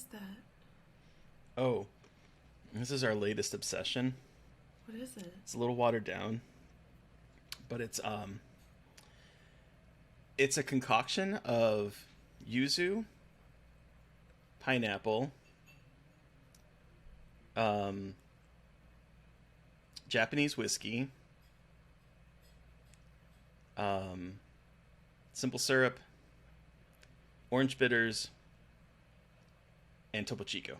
is that? Oh, this is our latest obsession. What is it? It's a little watered down, but it's a concoction of yuzu, pineapple, um, Japanese whiskey, simple syrup, orange bitters, and Topo Chico.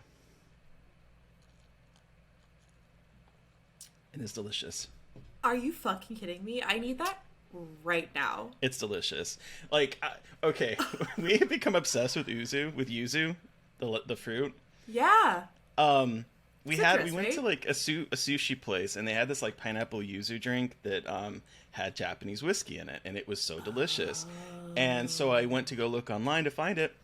And it's delicious. Are you fucking kidding me? I need that right now. It's delicious. Like, okay, we have become obsessed with yuzu, the fruit. Yeah. We Citrus, went right? to like a sushi place, and they had this like pineapple yuzu drink that had Japanese whiskey in it, and it was so delicious. And so I went to go look online to find it,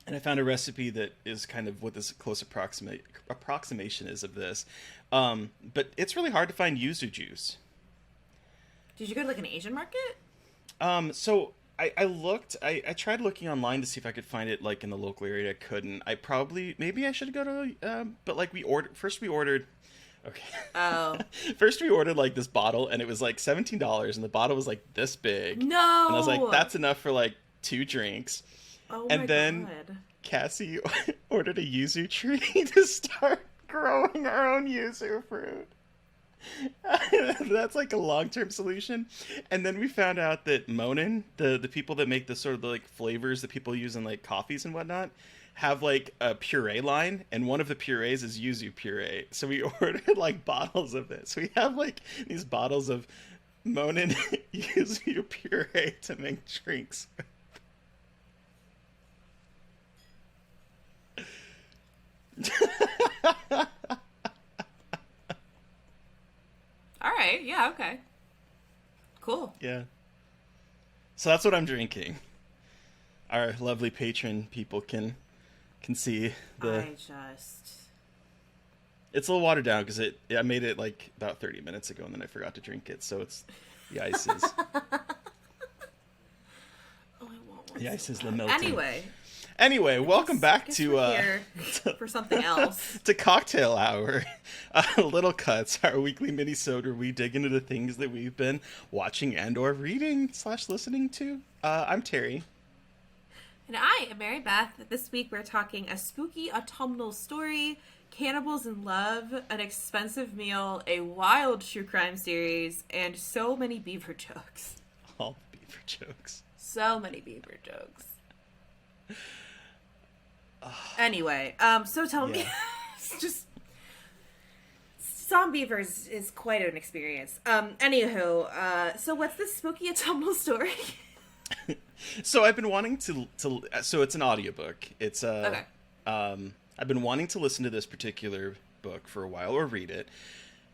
and I found a recipe that is kind of what this close approximation is of this. But it's really hard to find yuzu juice. Did you go to like an Asian market? So I looked. I tried looking online to see if I could find it like in the local area. I couldn't. Maybe I should go to. But like we ordered. Okay. Oh. First we ordered like this bottle, and it was like $17, and the bottle was like this big. No. And I was like, that's enough for like 2 drinks. Oh And my then god. Cassie ordered a yuzu tree to start growing our own yuzu fruit. That's like a long-term solution. And then we found out that Monin, the people that make the sort of the, like flavors that people use in like coffees and whatnot, have like a puree line, and one of the purees is yuzu puree. So we ordered like bottles of it. So we have like these bottles of Monin yuzu puree to make drinks. All right. Yeah. Okay. Cool. Yeah. So that's what I'm drinking. Our lovely patron people can see the. I just. It's a little watered down because I made it like about 30 minutes ago, and then I forgot to drink it. So it's the ice is Oh, I want one the so ice is bad. the melting. Anyway, welcome back guess to we're here for something else. to Cocktail Hour, Little Cuts, our weekly mini-sode where we dig into the things that we've been watching and/or reading/listening to. I'm Terry. And I am Mary Beth. This week we're talking a spooky autumnal story, cannibals in love, an expensive meal, a wild true crime series, and so many beaver jokes. All beaver jokes. So many beaver jokes. Anyway, so tell me, Yeah. it's just some beavers is quite an experience. Anywho, so what's this spooky autumnal story? So I've been wanting to so it's an audiobook. It's Okay. I've been wanting to listen to this particular book for a while or read it.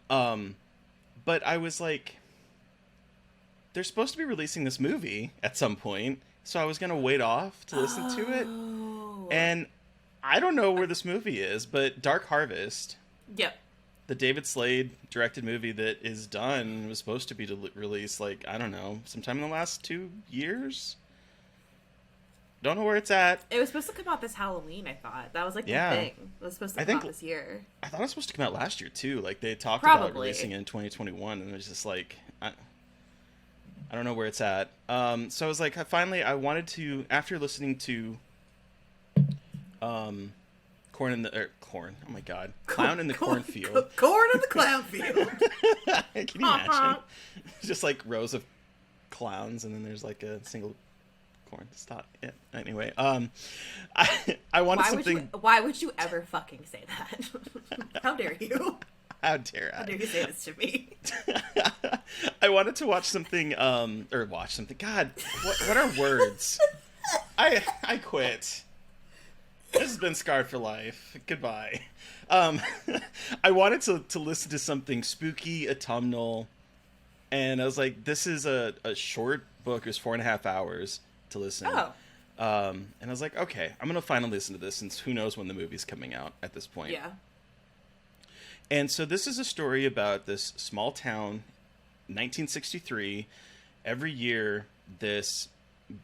But I was like, they're supposed to be releasing this movie at some point, so I was going to wait off to listen to it. Oh. And I don't know where this movie is, but Dark Harvest, Yep. the David Slade directed movie that is done, was supposed to be released like, I don't know, sometime in the last 2 years. Don't know where it's at. It was supposed to come out this Halloween, I thought. That was like the Yeah. thing. It was supposed to I come think- out this year. I thought it was supposed to come out last year too. Like they talked about Probably. releasing it in 2021, and it was just like I don't know where it's at. So I was like, I wanted to, after listening to Corn in the Corn. Oh my God, Clown in the Cornfield. Corn in the clown field. Can you imagine? Just like rows of clowns, and then there's like a single corn. Stop it. Anyway, I wanted something. Why would you ever fucking say that? How dare you? How dare How I? dare you say this to me? I wanted to watch something, or watch something. God, what are words? I quit. This has been scarred for life. Goodbye. I wanted to listen to something spooky, autumnal, and I was like, this is a short book. It was 4.5 hours to listen. Oh. And I was like, okay, I'm gonna finally listen to this, since who knows when the movie's coming out at this point. Yeah. And so this is a story about this small town, 1963. Every year, this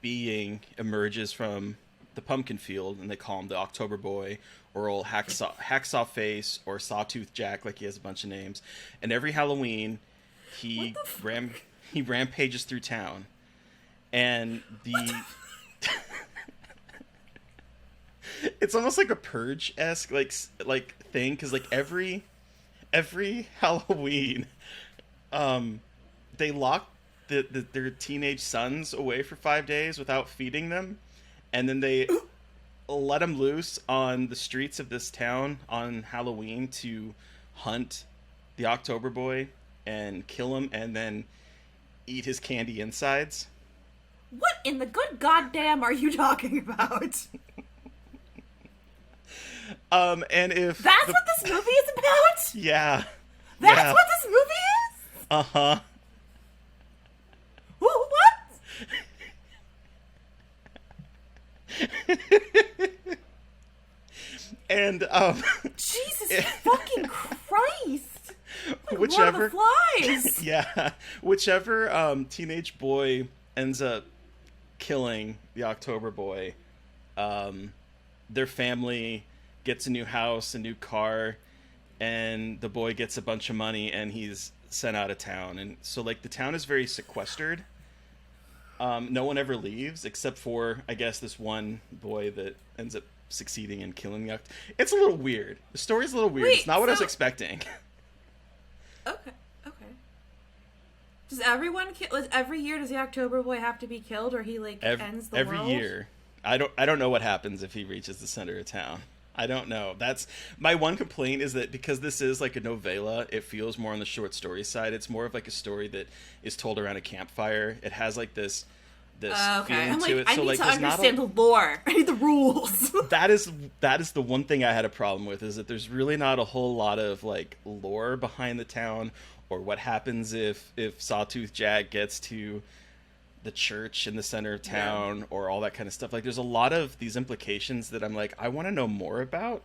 being emerges from the pumpkin field, and they call him the October Boy, or old Hacksaw Face, or Sawtooth Jack, like he has a bunch of names. And every Halloween, he he rampages through town, and it's almost like a Purge-esque like thing, because like every Halloween, they lock their teenage sons away for 5 days without feeding them, and then they let them loose on the streets of this town on Halloween to hunt the October Boy and kill him, and then eat his candy insides. What in the good goddamn are you talking about? And if that's what this movie is about? Yeah. That's what this movie is? Uh-huh. What? And Jesus fucking Christ! Like whichever Lord of the Flies. Yeah, whichever teenage boy ends up killing the October Boy, their family gets a new house, a new car, and the boy gets a bunch of money, and he's sent out of town. And so like the town is very sequestered. No one ever leaves except for, I guess, this one boy that ends up succeeding in killing the It's a little weird. The story's a little weird. Wait, it's not what I was expecting. Okay. Does everyone every year? Does the October Boy have to be killed, or he ends the world? Every year. I don't know what happens if he reaches the center of town. I don't know. That's my one complaint, is that because this is like a novella, it feels more on the short story side. It's more of like a story that is told around a campfire. It has like this feeling I'm to it. I So need like to there's understand the lore. I need the rules. that is the one thing I had a problem with, is that there's really not a whole lot of like lore behind the town, or what happens if Sawtooth Jack gets to the church in the center of town, or all that kind of stuff. Like there's a lot of these implications that I'm like, I want to know more about,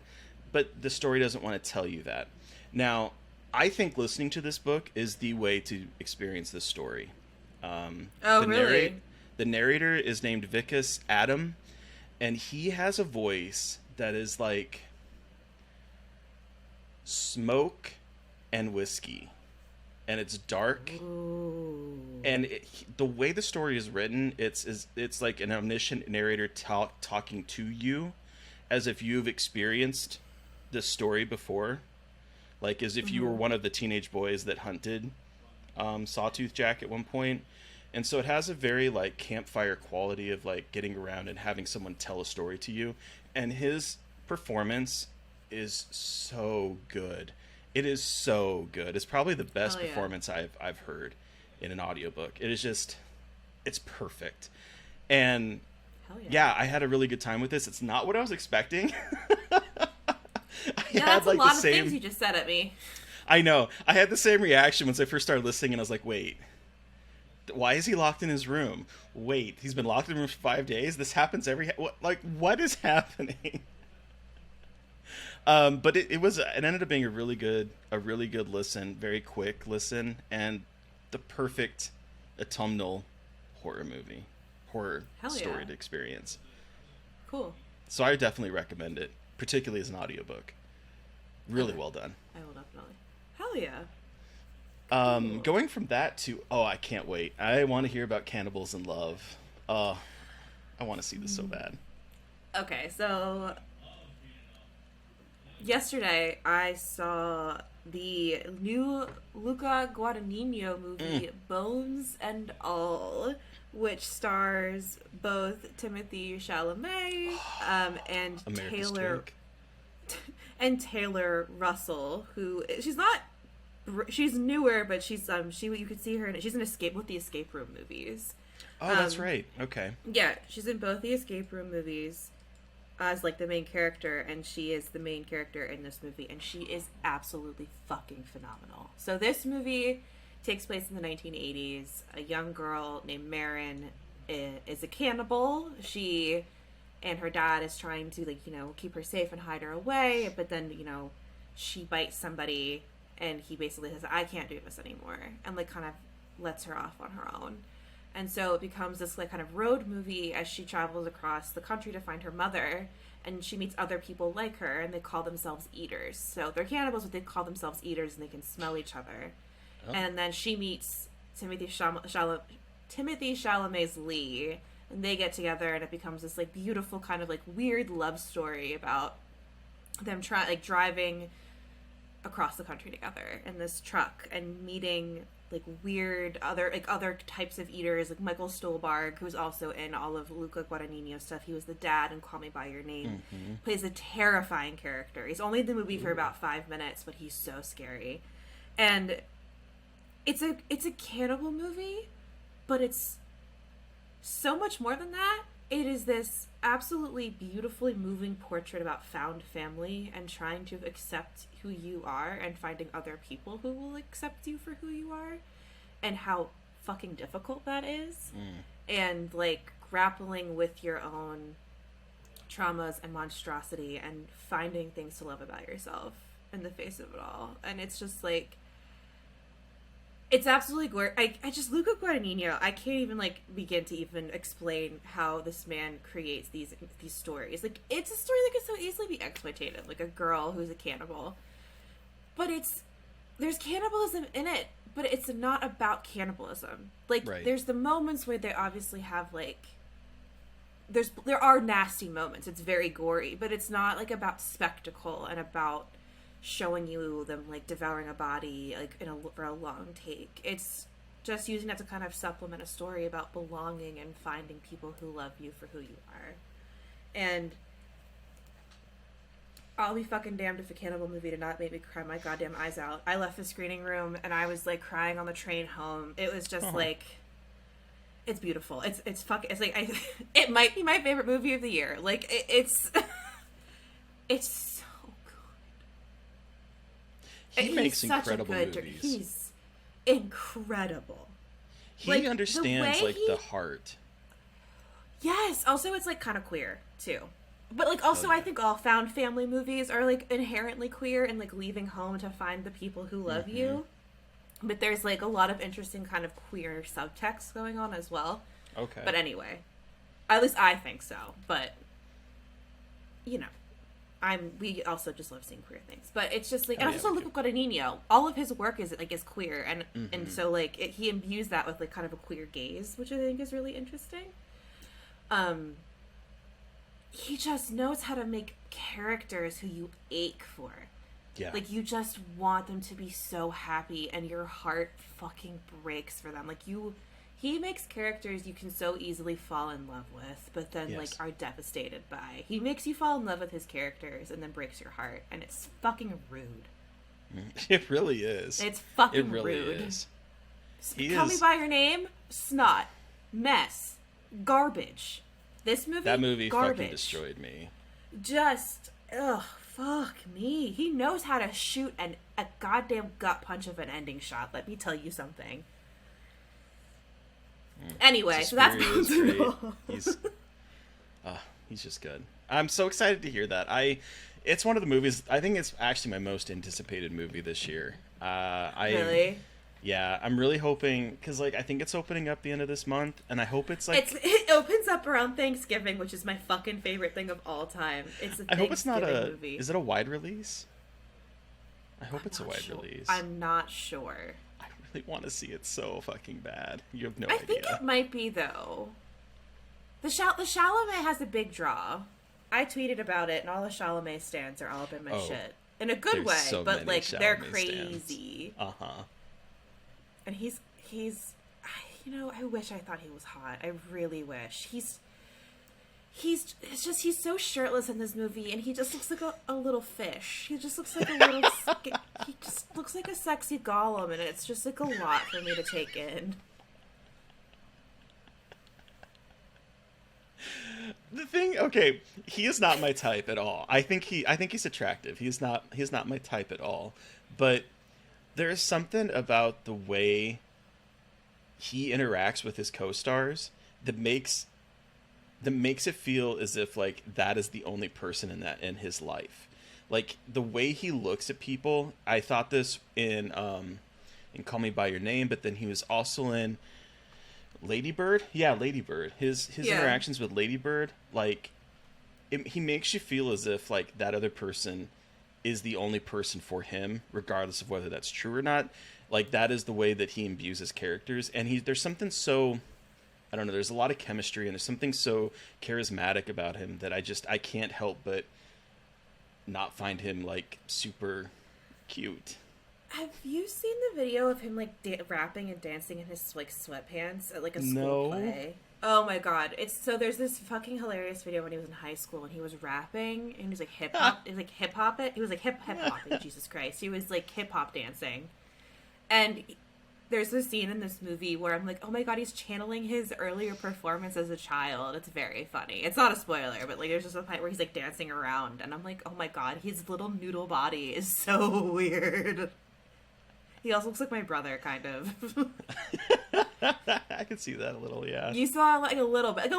but the story doesn't want to tell you that. Now, I think listening to this book is the way to experience this story. Really? The narrator is named Vikas Adam, and he has a voice that is like smoke and whiskey, and it's dark. Ooh. And the way the story is written, it's like an omniscient narrator talking to you, as if you've experienced this story before, like as if you were one of the teenage boys that hunted Sawtooth Jack at one point. And so it has a very like campfire quality of like getting around and having someone tell a story to you. And his performance is so good. It is so good. It's probably the best performance I've heard in an audiobook. It is just, it's perfect. And yeah, I had a really good time with this. It's not what I was expecting. That's a lot of things you just said at me. I know. I had the same reaction once I first started listening, and I was like, wait, why is he locked in his room? Wait, he's been locked in the room for 5 days? This happens what is happening? But it ended up being a really good listen, very quick listen, and the perfect autumnal horror story to experience. Cool. So I definitely recommend it, particularly as an audiobook. Really well done. I will definitely. Hell yeah. Going from that to, I can't wait. I want to hear about Cannibals in Love. I want to see this so bad. Okay, so yesterday I saw the new Luca Guadagnino movie, Bones and All, which stars both Timothée Chalamet and Taylor Russell, who she's newer, but she's you could see her she's in the Escape Room movies. Oh, that's right. Okay. Yeah, she's in both the Escape Room movies as like the main character, and she is the main character in this movie, and she is absolutely fucking phenomenal. So this movie takes place in the 1980s. A young girl named Marin is a cannibal. She and her dad is trying to keep her safe and hide her away, but then she bites somebody, and he basically says, I can't do this anymore, and kind of lets her off on her own. And so it becomes this like kind of road movie as she travels across the country to find her mother, and she meets other people like her, and they call themselves eaters. So they're cannibals, but they call themselves eaters, and they can smell each other. Oh. And then she meets Timothy Chalamet's Lee, and they get together, and it becomes this like beautiful kind of like weird love story about them driving across the country together in this truck and meeting like weird other types of eaters, like Michael Stuhlbarg, who's also in all of Luca Guadagnino stuff. He was the dad in Call Me by Your Name. Mm-hmm. Plays a terrifying character. He's only in the movie for about 5 minutes, but he's so scary. And it's a cannibal movie, but it's so much more than that. It is this absolutely beautifully moving portrait about found family and trying to accept who you are and finding other people who will accept you for who you are, and how fucking difficult that is. And like grappling with your own traumas and monstrosity and finding things to love about yourself in the face of it all. And it's just like, it's absolutely gorgeous. I just, Luca Guadagnino, I can't even like begin to even explain how this man creates these stories. Like, it's a story that could so easily be exploitative, like a girl who's a cannibal. But there's cannibalism in it, but it's not about cannibalism. Like, right. There's the moments where they obviously have like, there are nasty moments. It's very gory, but it's not like about spectacle and about showing you them like devouring a body like for a long take. It's just using that to kind of supplement a story about belonging and finding people who love you for who you are. And I'll be fucking damned if a cannibal movie did not make me cry my goddamn eyes out. I left the screening room and I was like crying on the train home. It was just like, it's beautiful. It's like it might be my favorite movie of the year. Like it's so good. He makes incredible movies. He's incredible. He like, understands like the heart. Yes. Also, it's like kind of queer too. But like also, I think all found family movies are like inherently queer and like leaving home to find the people who love you. But there's like a lot of interesting kind of queer subtext going on as well. Okay. But anyway, at least I think so. But you know, we also just love seeing queer things. But it's just like, and also Luca Guadagnino, all of his work is queer, and so like he imbues that with like kind of a queer gaze, which I think is really interesting. He just knows how to make characters who you ache for. Yeah. Like, you just want them to be so happy, and your heart fucking breaks for them. Like, he makes characters you can so easily fall in love with, but then, like, are devastated by. He makes you fall in love with his characters, and then breaks your heart, and it's fucking rude. It really is. It's fucking rude. It really rude. is. Call Me By Your Name? Snot. Mess. Garbage. That movie garbage. Fucking destroyed me. Just, fuck me. He knows how to shoot a goddamn gut punch of an ending shot. Let me tell you something. Anyway, so that's he's just good. I'm so excited to hear that. It's one of the movies. I think it's actually my most anticipated movie this year. Really? Yeah, I'm really hoping, because like I think it's opening up the end of this month, and I hope it's like it opens up around Thanksgiving, which is my fucking favorite thing of all time. It's a Thanksgiving hope it's not movie. Is it a wide release? I hope it's a wide release. I'm not sure. I really want to see it so fucking bad. You have no idea. I think it might be though. The Chalamet has a big draw. I tweeted about it, and all the Chalamet stands are all up in my shit in a good way, so but like Chalamet they're crazy. Stands. And he's, you know, I wish I thought he was hot. I really wish. He's so shirtless in this movie, and he just looks like a little fish. He just looks like a little, he just looks like a sexy Gollum, and it's just like a lot for me to take in. The thing, okay, he is not my type at all. I think he's attractive. He's not my type at all. But there's something about the way he interacts with his co-stars that makes it feel as if like that is the only person in his life. Like the way he looks at people. I thought this in Call Me by Your Name, but then he was also in Ladybird. Yeah, Ladybird. His Yeah. interactions with Ladybird, like, he makes you feel as if like that other person is the only person for him, regardless of whether that's true or not. Like, that is the way that he imbues his characters, and there's something so, I don't know, there's a lot of chemistry and there's something so charismatic about him that I can't help but not find him like super cute. Have you seen the video of him like rapping and dancing in his like sweatpants at like a school No. play? Oh my god! It's so there's this fucking hilarious video when he was in high school and he was rapping and he was like hip hop. He was like hip hop it. He was like hip hopping. Jesus Christ! He was like hip hop dancing, and there's this scene in this movie where I'm like, oh my god, he's channeling his earlier performance as a child. It's very funny. It's not a spoiler, but like there's just a point where he's like dancing around, and I'm like, oh my god, his little noodle body is so weird. He also looks like my brother, kind of. I can see that a little, yeah. You saw like a little bit,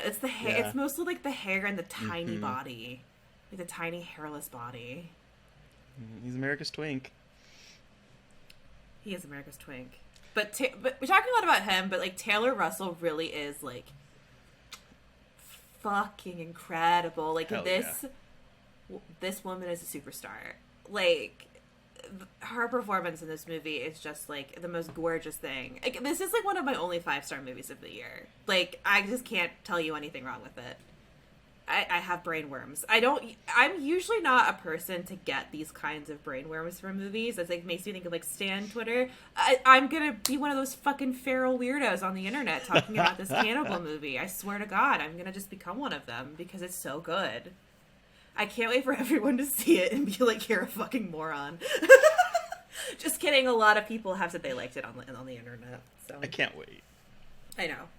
It's the hair. Yeah. It's mostly like the hair and the tiny body, like the tiny hairless body. He's America's twink. He is America's twink. But we're talking a lot about him. But like Taylor Russell really is like fucking incredible. Like Hell this woman is a superstar. Like her performance in this movie is just like the most gorgeous thing. Like, this is like one of my only 5-star movies of the year. Like, I just can't tell you anything wrong with it. I have brain worms. I'm usually not a person to get these kinds of brain worms from movies. It like makes me think of like Stan Twitter. I'm gonna be one of those fucking feral weirdos on the internet talking about this cannibal movie. I swear to God, I'm gonna just become one of them because it's so good. I can't wait for everyone to see it and be like, you're a fucking moron. Just kidding. A lot of people have said they liked it on the internet. So I can't wait. I know.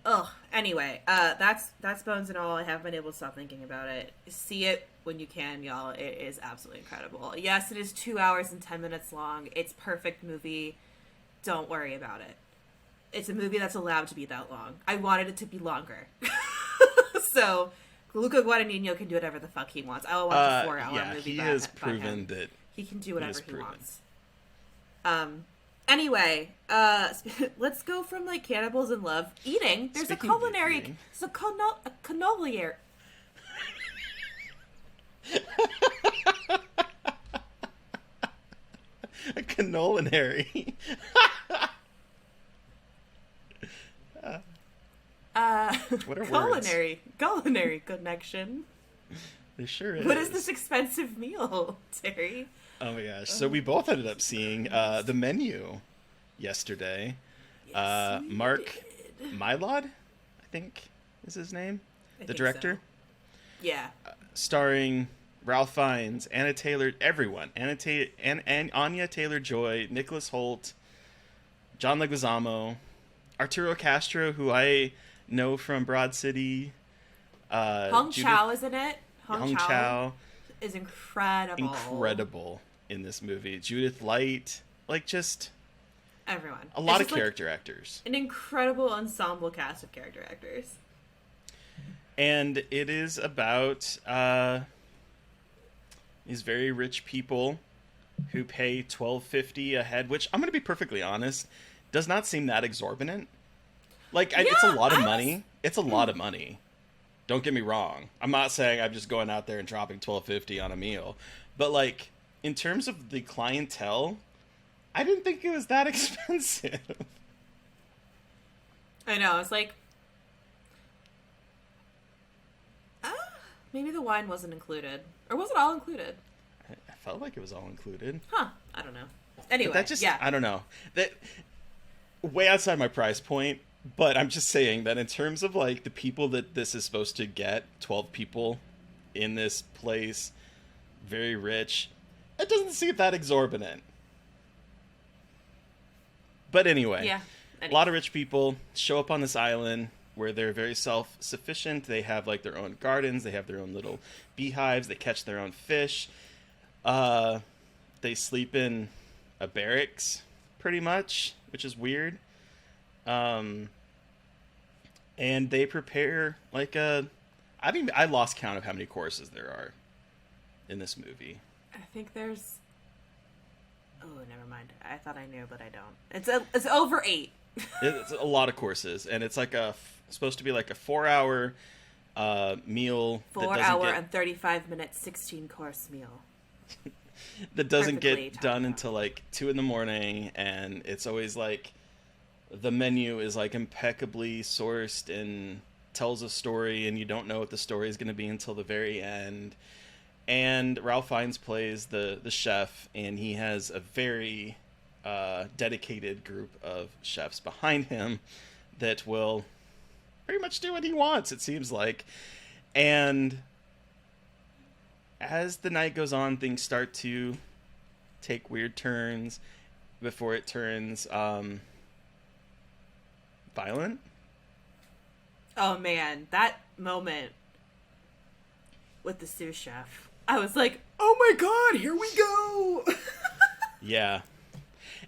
Ugh. Anyway, that's Bones and All. I haven't been able to stop thinking about it. See it when you can, y'all. It is absolutely incredible. Yes, it is 2 hours and 10 minutes long. It's perfect movie. Don't worry about it. It's a movie that's allowed to be that long. I wanted it to be longer. So Luca Guadagnino can do whatever the fuck he wants. I will watch a 4-hour movie. He by has by proven him. that He can do whatever he proven. wants. Anyway, let's go from like cannibals in love eating. There's Speaking a of culinary, eating. there's a cannolier. A canolinary. What are words? Culinary connection. There sure is. What is this expensive meal, Terry? Oh my gosh. So we both ended up seeing the menu yesterday. Yes, we Mark did. Mylod, I think is his name. I The think director. so. Yeah. Starring Ralph Fiennes, Anna Taylor, everyone. Anya Taylor-Joy, Nicholas Hoult, John Leguizamo, Arturo Castro, who I know from Broad City. Hong Chow is in it. Hong Chow is incredible. Incredible in this movie. Judith Light, like just Everyone. a lot It's of just, character actors. An incredible ensemble cast of character actors. And it is about these very rich people who pay $12.50 a head, which I'm going to be perfectly honest, does not seem that exorbitant. Like, it's a lot of money. It's a lot of money. Don't get me wrong. I'm not saying I'm just going out there and dropping $12.50 on a meal. But, like, in terms of the clientele, I didn't think it was that expensive. I know. It's like, maybe the wine wasn't included, or was it all included? I felt like it was all included. Huh? I don't know. Anyway, But that just, yeah. I don't know. That way outside my price point, but I'm just saying that in terms of like the people that this is supposed to get, 12 people in this place, very rich, it doesn't seem that exorbitant. But anyway, Yeah. a lot of rich people show up on this island where they're very self-sufficient. They have like their own gardens. They have their own little beehives. They catch their own fish. They sleep in a barracks pretty much, which is weird. And they prepare like I lost count of how many courses there are in this movie. I think there's. Oh, never mind. I thought I knew, but I don't. It's over 8. It's a lot of courses, and it's like supposed to be like a 4 hour meal that Four doesn't hour get and 35 minute 16-course meal. that doesn't Perfectly get done timed out. until like 2 in the morning, and it's always like the menu is like impeccably sourced and tells a story, and you don't know what the story is going to be until the very end. And Ralph Fiennes plays the chef, and he has a very dedicated group of chefs behind him that will pretty much do what he wants, it seems like. And as the night goes on, things start to take weird turns before it turns violent. Oh man, that moment with the sous chef. I was like, oh my god, here we go. Yeah.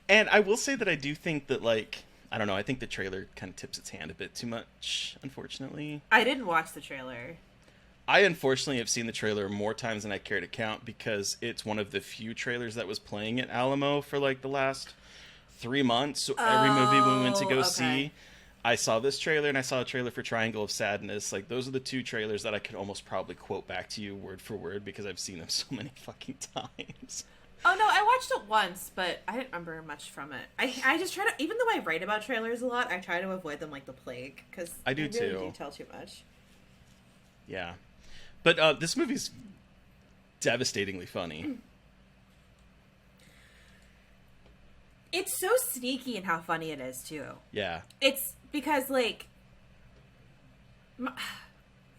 And I will say that I do think that, like, I don't know, I think the trailer kind of tips its hand a bit too much, unfortunately. I didn't watch the trailer. I unfortunately have seen the trailer more times than I care to count, because it's one of the few trailers that was playing at Alamo for like the last 3 months. So every movie we went to go see, I saw this trailer, and I saw a trailer for Triangle of Sadness. Like, those are the two trailers that I could almost probably quote back to you word for word, because I've seen them so many fucking times. Oh no, I watched it once, but I didn't remember much from it. I just try to, even though I write about trailers a lot, I try to avoid them like the plague, because I do they really too. do tell too much. Yeah. But this movie's devastatingly funny. It's so sneaky in how funny it is too. Yeah. It's because like I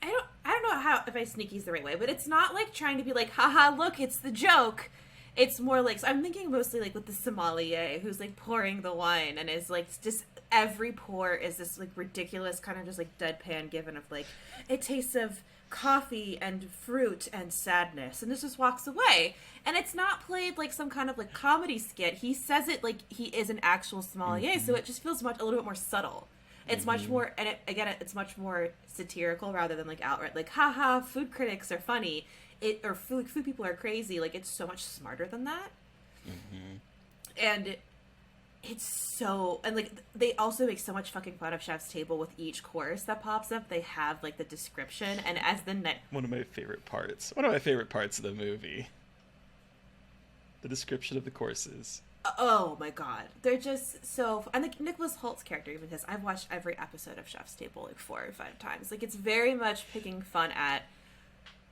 don't know how, if I sneaky is the right way, but it's not like trying to be like, haha, look, it's the joke. It's more like, so I'm thinking mostly like with the sommelier who's like pouring the wine, and is like just every pour is this like ridiculous kind of just like deadpan given of like, it tastes of coffee and fruit and sadness, and this just walks away. And it's not played like some kind of like comedy skit. He says it like he is an actual sommelier, so it just feels a little bit more subtle. It's much more, and it's much more satirical rather than like outright like, haha, food critics are funny, or food people are crazy. Like, it's so much smarter than that. And it's so, and like they also make so much fucking fun of Chef's Table with each course that pops up. They have like the description, and as the One of my favorite parts. One of my favorite parts of the movie. The description of the courses. oh my god, they're just so, and like Nicholas Holt's character even says, I've watched every episode of Chef's Table like 4 or 5 times. Like, it's very much picking fun at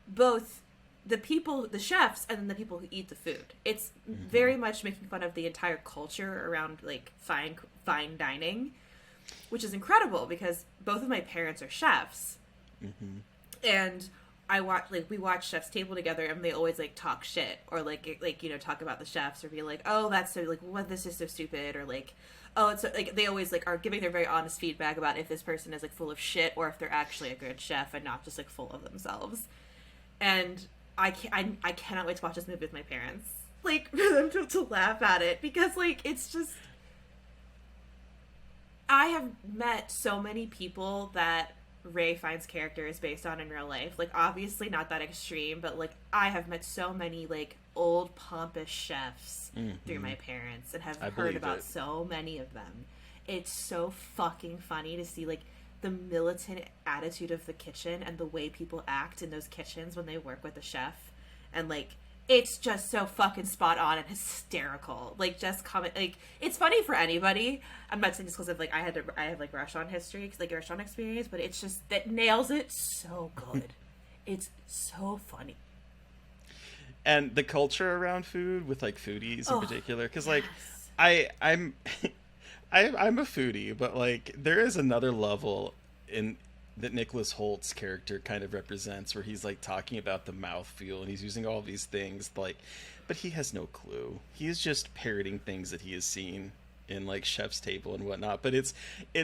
both the people, the chefs, and then the people who eat the food. It's very much making fun of the entire culture around like fine dining, which is incredible because both of my parents are chefs, and we watch Chef's Table together, and they always like talk shit or like you know, talk about the chefs, or be like, oh, that's so like, what, this is so stupid, or like, oh, it's so, like, they always like are giving their very honest feedback about if this person is like full of shit or if they're actually a good chef and not just like full of themselves. And I cannot wait to watch this movie with my parents, like for them to laugh at it, because like it's just, I have met so many people that Ray Fiennes' character is based on in real life. Like, obviously not that extreme, but like I have met so many like old pompous chefs through my parents, and have heard about so many of them. It's so fucking funny to see like the militant attitude of the kitchen and the way people act in those kitchens when they work with a chef, and like it's just so fucking spot on and hysterical. Like, just comment, like, it's funny for anybody. I'm not saying this because of like I have like restaurant history, like restaurant experience, but it's just that nails it so good. It's so funny. And the culture around food with like foodies in particular, because like yes. I'm I'm a foodie, but like there is another level in that Nicholas Holt's character kind of represents, where he's like talking about the mouthfeel, and he's using all these things like, but he has no clue. He is just parroting things that he has seen in like Chef's Table and whatnot. But it's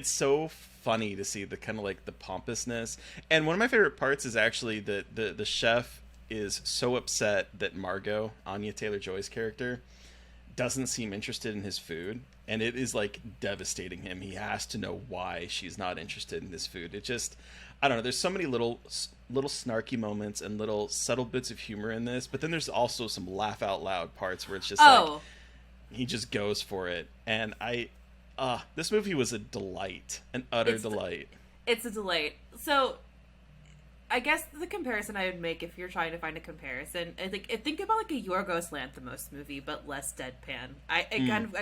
so funny to see the kind of like the pompousness. And one of my favorite parts is actually that the chef is so upset that Margot, Anya Taylor-Joy's character, doesn't seem interested in his food, and it is like devastating him. He has to know why she's not interested in his food. It just, I don't know, there's so many little snarky moments and little subtle bits of humor in this, but then there's also some laugh out loud parts where it's just like he just goes for it. And This movie was a delight, an utter It's delight. it's a delight. So I guess the comparison I would make if you're trying to find a comparison, I think about like a Yorgos Lanthimos movie, but less deadpan. I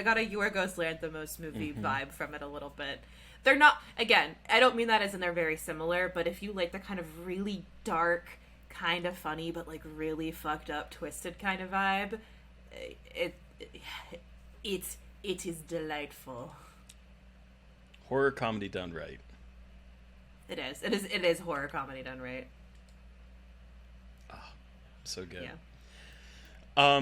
got a Yorgos Lanthimos movie vibe from it a little bit. They're not, again, I don't mean that as in they're very similar, but if you like the kind of really dark, kind of funny, but like really fucked up, twisted kind of vibe, it it is delightful. Horror comedy done right. It is horror comedy done right. So good. Yeah.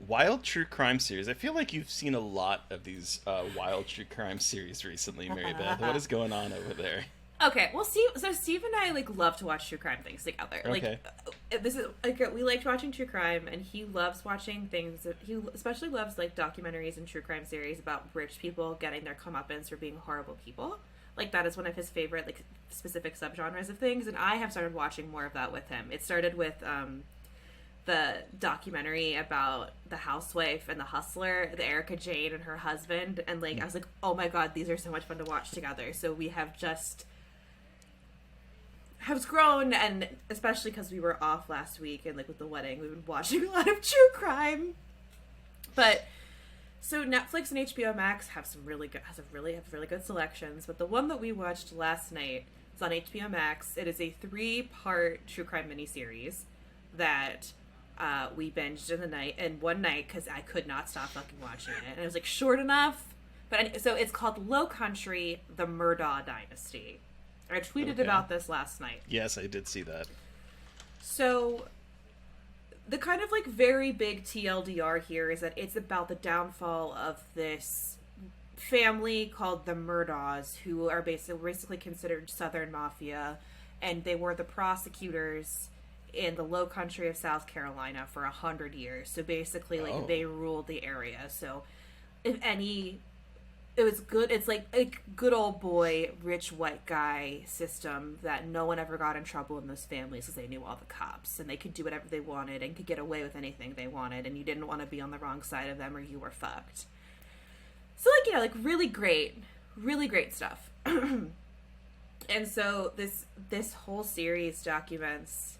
Wild true crime series. I feel like you've seen a lot of these wild true crime series recently, Mary Beth. What is going on over there? Okay, well, Steve and I like love to watch true crime things together. Okay. Like, this is like we liked watching true crime, and he loves watching things. He especially loves like documentaries and true crime series about rich people getting their comeuppance for being horrible people. Like that is one of his favorite like specific subgenres of things, and I have started watching more of that with him. It started with the documentary about the housewife and the hustler, the Erica Jane and her husband, and like I was like, oh my god, these are so much fun to watch together. So we have grown, and especially because we were off last week and like with the wedding, we've been watching a lot of true crime. But so Netflix and HBO Max have really good selections. But the one that we watched last night is on HBO Max. It is a 3-part true crime miniseries that we binged in one night because I could not stop fucking watching it, and it was like short enough. But so it's called Low Country: The Murdaugh Dynasty. I tweeted about this last night. Yes, I did see that. So the kind of like very big TLDR here is that it's about the downfall of this family called the Murdaughs, who are basically considered Southern Mafia, and they were the prosecutors in the Low Country of South Carolina for 100 years. So basically, like they ruled the area. So if any, it was good. It's like a good old boy, rich white guy system that no one ever got in trouble in those families because they knew all the cops and they could do whatever they wanted and could get away with anything they wanted, and you didn't want to be on the wrong side of them or you were fucked. So like, like really great stuff. And so this whole series documents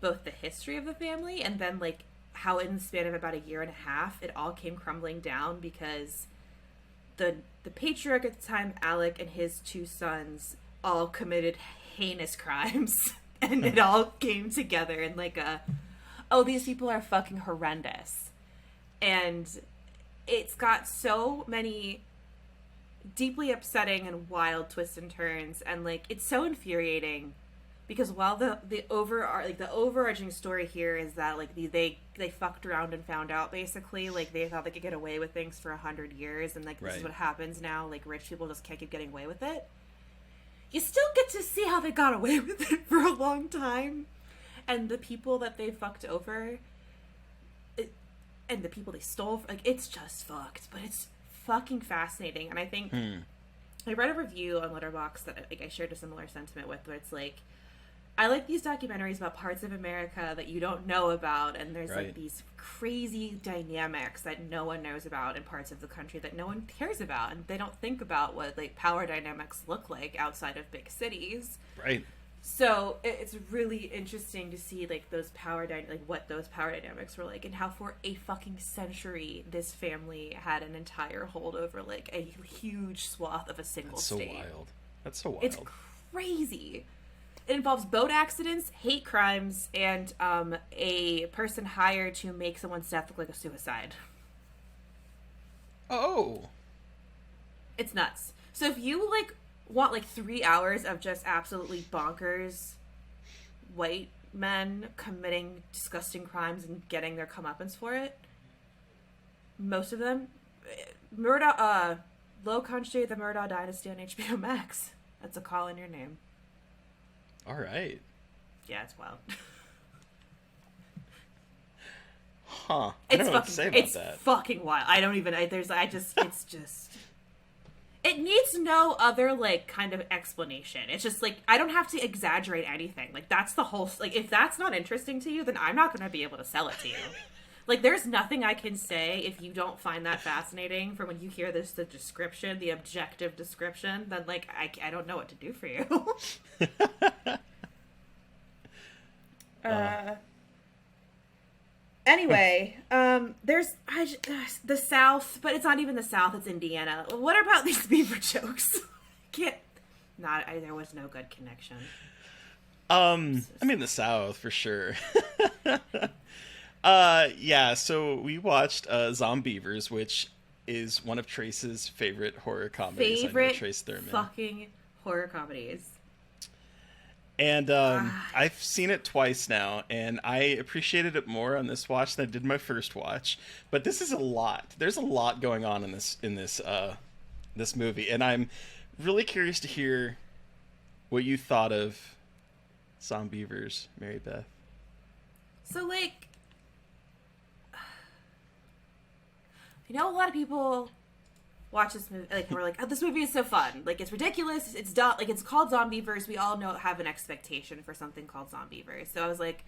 both the history of the family and then like how in the span of about a year and a half it all came crumbling down because the patriarch at the time, Alec, and his 2 sons all committed heinous crimes, and it all came together in like these people are fucking horrendous. And it's got so many deeply upsetting and wild twists and turns, and like it's so infuriating because while the overarching story here is that like they fucked around and found out, basically, like they thought they could get away with things for 100 years, and like this is what happens now, like rich people just can't keep getting away with it. You still get to see how they got away with it for a long time, and the people that they fucked over, and the people they stole, like it's just fucked, but it's fucking fascinating. And I think I read a review on Letterboxd that like I shared a similar sentiment with, where it's like, I like these documentaries about parts of America that you don't know about, and there's like these crazy dynamics that no one knows about in parts of the country that no one cares about, and they don't think about what like power dynamics look like outside of big cities. Right. So it's really interesting to see like what those power dynamics were like, and how for a fucking century this family had an entire hold over like a huge swath of a single state. That's so wild. It's crazy. It involves boat accidents, hate crimes, and a person hired to make someone's death look like a suicide. Oh. It's nuts. So if you like want like 3 hours of just absolutely bonkers white men committing disgusting crimes and getting their comeuppance for it, most of them, Low Country: The Murdaugh Dynasty on HBO Max. That's a call in your name. All right. Yeah, it's wild. Huh. I don't know what to say about that. It's fucking wild. It needs no other, like, kind of explanation. It's just, like, I don't have to exaggerate anything. Like, that's the whole, like, if that's not interesting to you, then I'm not going to be able to sell it to you. Like, there's nothing I can say if you don't find that fascinating from when you hear this, the description, the objective description, then, like, I don't know what to do for you. Anyway, there's the South, but it's not even the South, it's Indiana. What about these beaver jokes? There was no good connection. I mean, the South, for sure. Yeah, so we watched Zombievers, which is one of Trace's favorite horror comedies. Favorite I know Trace Thurman. fucking horror comedies. And I've seen it twice now, and I appreciated it more on this watch than I did my first watch. But this is a lot. There's a lot going on in this movie, and I'm really curious to hear what you thought of Zombievers, Mary Beth. So, like, I know a lot of people watch this movie, like, we're like, oh, this movie is so fun. Like, it's ridiculous. It's dumb. Like, it's called Zombievers. We all have an expectation for something called Zombievers. So I was like,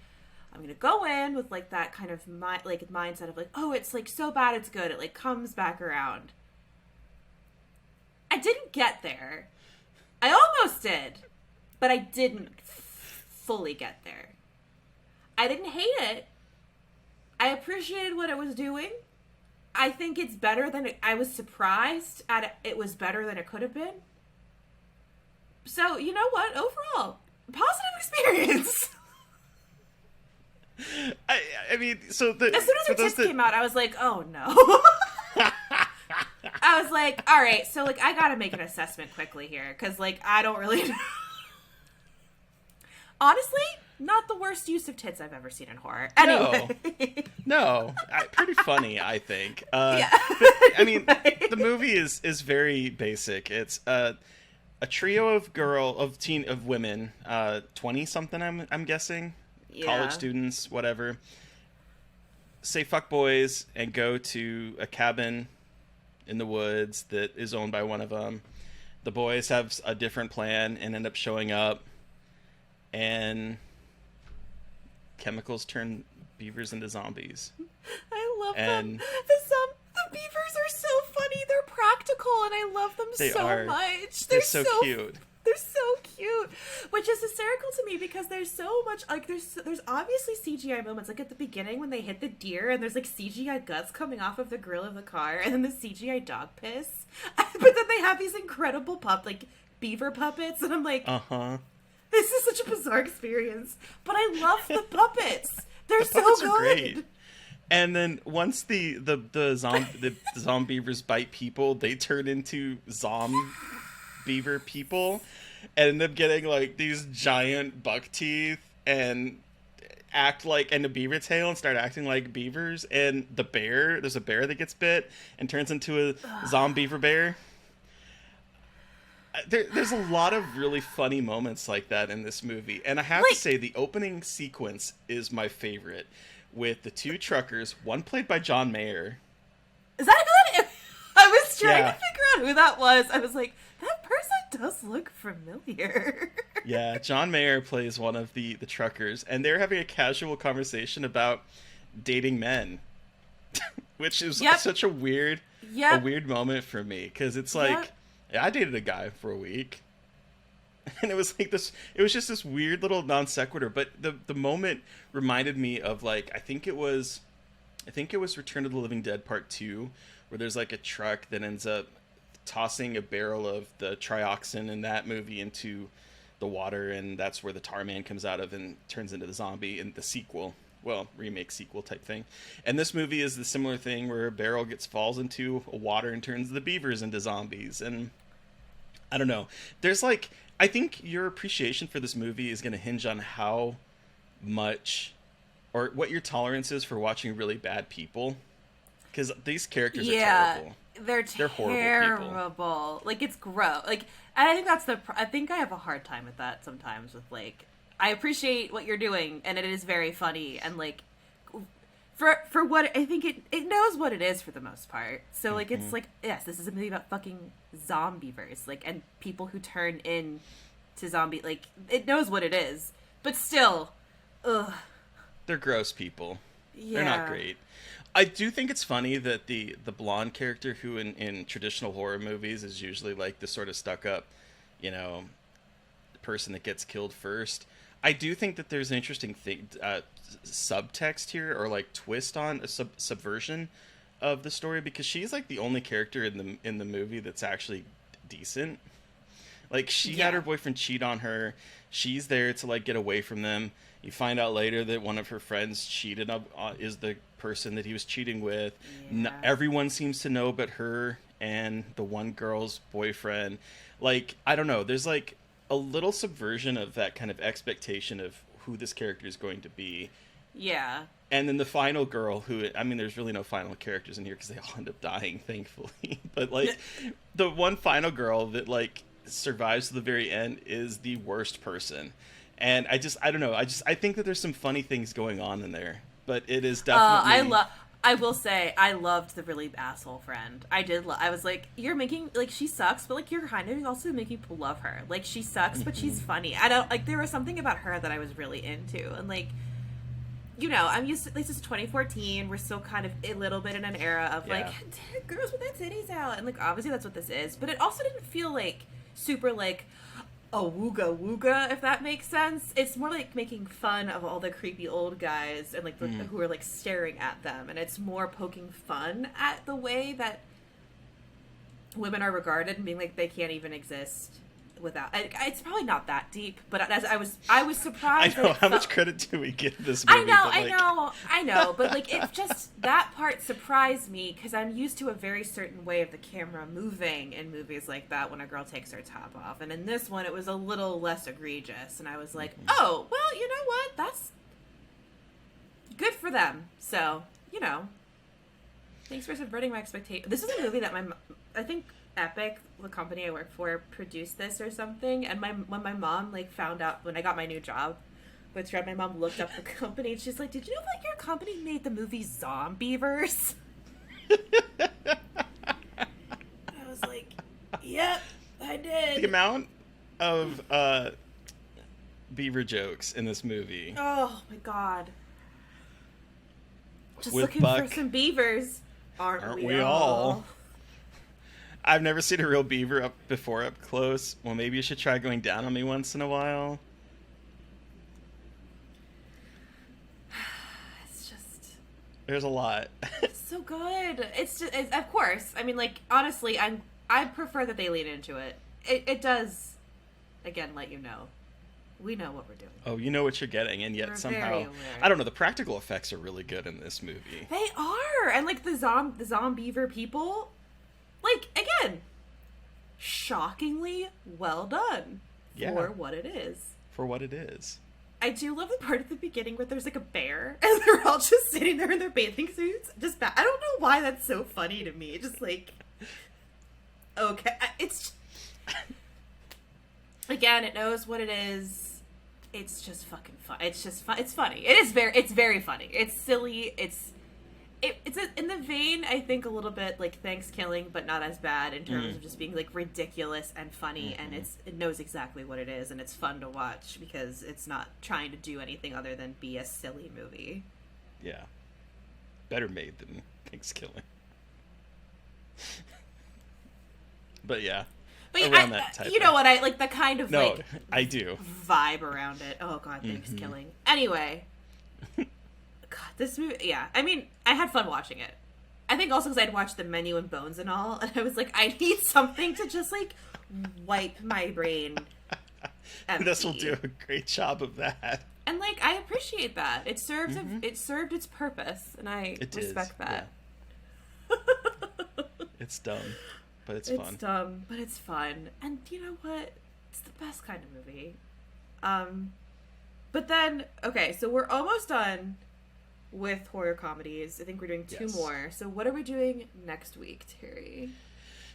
I'm gonna go in with, like, that kind of mindset of, like, oh, it's, like, so bad it's good. It, like, comes back around. I didn't get there. I almost did, but I didn't fully get there. I didn't hate it. I appreciated what it was doing. I think it's better than I was surprised at it. It was better than it could have been. So, you know what? Overall, positive experience. I mean, so as soon as her tits came out, I was like, oh no. I was like, all right, so, like, I gotta make an assessment quickly here, because, like, I don't really know. Honestly, not the worst use of tits I've ever seen in horror. Anyway. No, pretty funny, I think. Yeah. But, I mean, the movie is very basic. It's a trio of women, 20-something, I'm guessing, Yeah. college students, whatever, say fuck boys and go to a cabin in the woods that is owned by one of them. The boys have a different plan and end up showing up, and chemicals turn beavers into zombies. I love And them. The beavers are so funny. They're practical, and I love them so much. They're so cute. They're so cute, which is hysterical to me because there's so much, like, there's obviously CGI moments, like at the beginning when they hit the deer and there's, like, CGI guts coming off of the grill of the car, and then the CGI dog piss. But then they have these incredible beaver puppets, and I'm like, this is such a bizarre experience, but I love the puppets. They're so good. Are great. And then once the zombievers bite people, they turn into beaver people and end up getting, like, these giant buck teeth and a beaver tail and start acting like beavers. And there's a bear that gets bit and turns into a zombeaver bear. There's a lot of really funny moments like that in this movie, and I have to say the opening sequence is my favorite, with the two truckers, one played by John Mayer. Is that good? I was trying to figure out who that was. I was like, that person does look familiar. Yeah, John Mayer plays one of the truckers, and they're having a casual conversation about dating men, which is such a weird moment for me, because it's like, I dated a guy for a week, and it was like this. It was just this weird little non sequitur. But the moment reminded me of, like, I think it was Return of the Living Dead Part 2, where there's, like, a truck that ends up tossing a barrel of the trioxin in that movie into the water, and that's where the tar man comes out of and turns into the zombie in the sequel. Well, remake sequel type thing. And this movie is the similar thing where a barrel falls into water and turns the beavers into zombies. And I don't know. There's, like, I think your appreciation for this movie is going to hinge on how much, or what your tolerance is for watching really bad people. Because these characters are terrible. They're horrible people. Like, it's gross. Like, and I think I think I have a hard time with that sometimes with, like, I appreciate what you're doing, and it is very funny, and, like, for what I think it knows what it is for the most part. So, like, it's like, yes, this is a movie about fucking zombievers, like, and people who turn into zombie, like, it knows what it is, but still, ugh. They're gross people. They're not Yeah. great. I do think it's funny that the blonde character, who in traditional horror movies is usually like the sort of stuck up, you know, person that gets killed first. I do think that there's an interesting thing, subtext here, or like twist on a subversion of the story, because she's like the only character in the movie that's actually decent. Like, she had Yeah. her boyfriend cheat on her. She's there to like get away from them. You find out later that one of her friends cheated is the person that he was cheating with. Yeah. Everyone seems to know but her and the one girl's boyfriend. Like, I don't know. There's like a little subversion of that kind of expectation of who this character is going to be. Yeah. And then the final girl, who, I mean, there's really no final characters in here because they all end up dying, thankfully. But like, the one final girl that like survives to the very end is the worst person. And I don't know. I think that there's some funny things going on in there, but it is definitely. I will say I loved the really asshole friend. I did. I was like, you're making like she sucks, but like you're kind of also making people love her. Like she sucks, but she's funny. I don't like. There was something about her that I was really into, and like, you know, I'm used to, at least it's 2014. We're still kind of a little bit in an era of like girls with their titties out, and like obviously that's what this is. But it also didn't feel like super like a wooga wooga, if that makes sense. It's more like making fun of all the creepy old guys and like who are like staring at them, and it's more poking fun at the way that women are regarded and being like they can't even exist without. It's probably not that deep, but as I was surprised. I know, how much credit do we give this movie? I know, but like it just that part surprised me because I'm used to a very certain way of the camera moving in movies like that when a girl takes her top off, and in this one it was a little less egregious, and I was like, oh well, you know what, that's good for them. So you know, thanks for subverting my expectation. This is a movie that I think Epic, the company I work for, produced this or something, and when my mom like found out when I got my new job with Tread, my mom looked up the company and she's like, did you know that your company made the movie Zombievers? I was like, yep, I did. The amount of beaver jokes in this movie. Oh my god. Just With looking Buck, for some beavers. Aren't we all? I've never seen a real beaver up close. Well, maybe you should try going down on me once in a while. It's just There's a lot. so good. It's just, of course. I mean, like honestly, I prefer that they lean into it. It does, again, let you know. We know what we're doing. Oh, you know what you're getting, and yet We're somehow very aware. I don't know. The practical effects are really good in this movie. They are, and like the zombiever people, like again, shockingly well done for what it is. For what it is. I do love the part at the beginning where there's like a bear and they're all just sitting there in their bathing suits. I don't know why that's so funny to me. Just like, okay, it's again, it knows what it is. It's just fucking fun. It's just fun. It's funny. It's very funny. It's silly. It's in the vein, I think, a little bit like Thanksgiving, but not as bad in terms of just being like ridiculous and funny, and it knows exactly what it is, and it's fun to watch because it's not trying to do anything other than be a silly movie. Yeah. Better made than Thanksgiving. But yeah. But around that type you know what I like the kind of like I do vibe around it. Oh god, Thanksgiving. Anyway, God, this movie. Yeah, I mean, I had fun watching it. I think also because I'd watched The Menu and Bones and all, and I was like, I need something to just like wipe my brain empty. This will do a great job of that. And like, I appreciate that. It served it served its purpose, and I respect that. Yeah. It's dumb, but it's fun. It's dumb, but it's fun. And you know what? It's the best kind of movie. But then, okay, so we're almost done with horror comedies. I think we're doing two more. So what are we doing next week, Terry?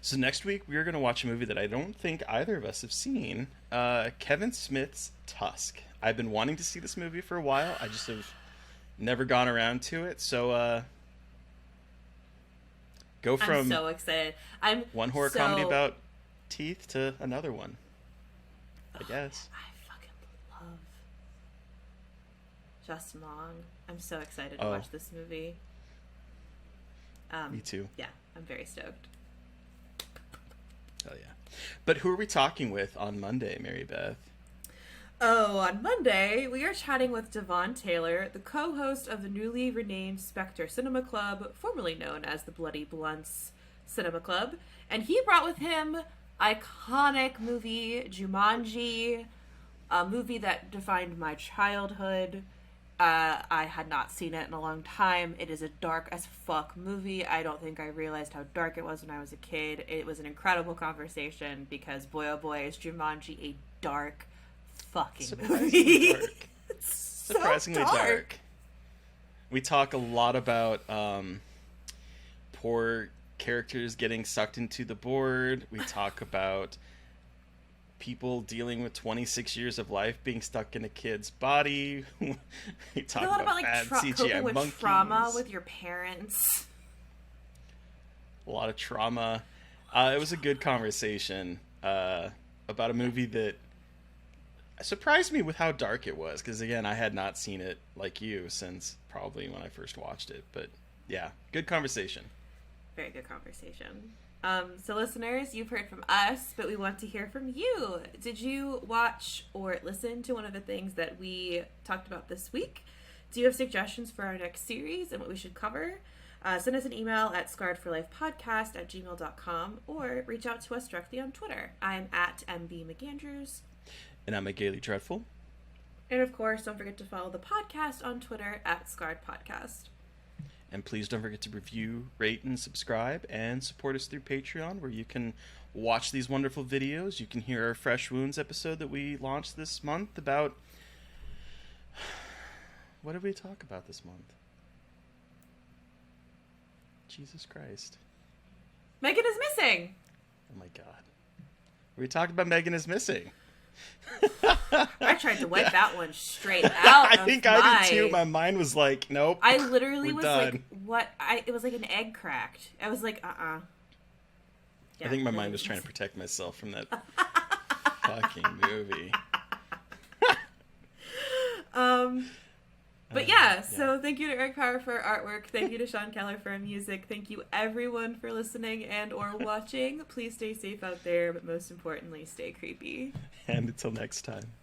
So next week we are going to watch a movie that I don't think either of us have seen. Kevin Smith's Tusk. I've been wanting to see this movie for a while. I just have never gone around to it. So go from I'm so excited. one horror comedy about teeth to another one, I guess. I fucking love Justin Long. I'm so excited to Oh. watch this movie. Me too. Yeah, I'm very stoked. Oh yeah. But who are we talking with on Monday, Mary Beth? Oh, on Monday, we are chatting with Devon Taylor, the co-host of the newly renamed Spectre Cinema Club, formerly known as the Bloody Blunts Cinema Club. And he brought with him iconic movie Jumanji, a movie that defined my childhood. I had not seen it in a long time. It is a dark as fuck movie. I don't think I realized how dark it was when I was a kid. It was an incredible conversation because boy oh boy is Jumanji a dark fucking Surprisingly movie. dark. It's so Surprisingly dark. We talk a lot about poor characters getting sucked into the board. We talk about people dealing with 26 years of life being stuck in a kid's body. We talk A lot about about bad coping CGI with monkeys. trauma with your parents. A lot of trauma. It was a good conversation about a movie that surprised me with how dark it was. Because again, I had not seen it like you since probably when I first watched it. But yeah, good conversation. Very good conversation. So listeners, you've heard from us, but we want to hear from you. Did you watch or listen to one of the things that we talked about this week? Do you have suggestions for our next series and what we should cover? Send us an email at scarredforlifepodcast@gmail.com or reach out to us directly on Twitter. I'm at MB McAndrews. And I'm a Gaily Dreadful. And of course, don't forget to follow the podcast on Twitter at Scarred Podcast. And please don't forget to review, rate, and subscribe, and support us through Patreon, where you can watch these wonderful videos. You can hear our Fresh Wounds episode that we launched this month about... What did we talk about this month? Jesus Christ. Megan is missing! Oh my god. We talked about Megan is Missing. I tried to wipe that one straight out. I think I did too. My mind was like, nope. I literally we're was done. like, what? It was like an egg cracked. I was like, Yeah, I think my mind was trying to protect myself from that fucking movie. But yeah, so thank you to Eric Power for our artwork. Thank you to Sean Keller for our music. Thank you everyone for listening and or watching. Please stay safe out there, but most importantly, stay creepy. And until next time.